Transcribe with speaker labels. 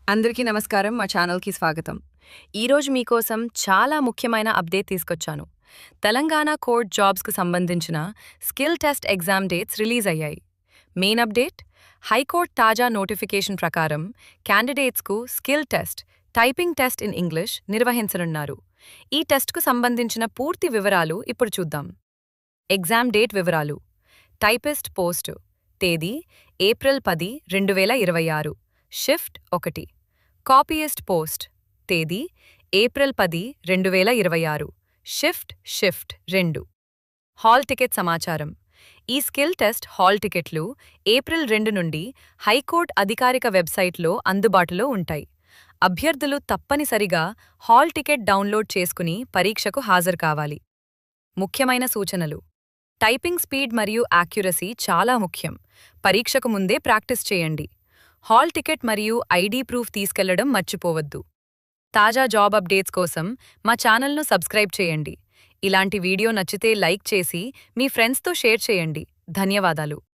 Speaker 1: అందరికీ నమస్కారం. మా ఛానల్‌కి స్వాగతం. ఈరోజు మీకోసం చాలా ముఖ్యమైన అప్డేట్ తీసుకొచ్చాను. తెలంగాణ కోర్ట్ జాబ్స్‌కు సంబంధించిన skill test exam dates release అయ్యాయి. మెయిన్ అప్డేట్, హైకోర్టు తాజా నోటిఫికేషన్ ప్రకారం క్యాండిడేట్స్‌కు skill test, typing test in English నిర్వహించనున్నారు. ఈ టెస్ట్‌కు సంబంధించిన పూర్తి వివరాలు ఇప్పుడు చూద్దాం. ఎగ్జామ్ డేట్ వివరాలు: టైపిస్ట్ పోస్టు తేదీ ఏప్రిల్ 10, 2026, షిఫ్ట్ 1. కాపీయిస్ట్ పోస్ట్ తేదీ ఏప్రిల్ 10, 2026, షిఫ్ట్ 2. హాల్ టికెట్ సమాచారం: ఈ skill test hall tickets April 2 నుండి హైకోర్టు అధికారిక వెబ్సైట్లో అందుబాటులో ఉంటాయి. అభ్యర్థులు తప్పనిసరిగా హాల్ టికెట్ డౌన్లోడ్ చేసుకుని పరీక్షకు హాజరు కావాలి. ముఖ్యమైన సూచనలు: టైపింగ్ స్పీడ్ మరియు యాక్యురసీ చాలా ముఖ్యం. పరీక్షకు ముందే ప్రాక్టీస్ చేయండి. హాల్ టికెట్ మరియు ఐడీ ప్రూఫ్ తీసుకెళ్లడం మర్చిపోవద్దు. తాజా జాబ్ అప్డేట్స్ కోసం మా ఛానల్ను సబ్స్క్రైబ్ చేయండి. ఇలాంటి వీడియో నచ్చితే లైక్ చేసి మీ ఫ్రెండ్స్తో షేర్ చేయండి. ధన్యవాదాలు.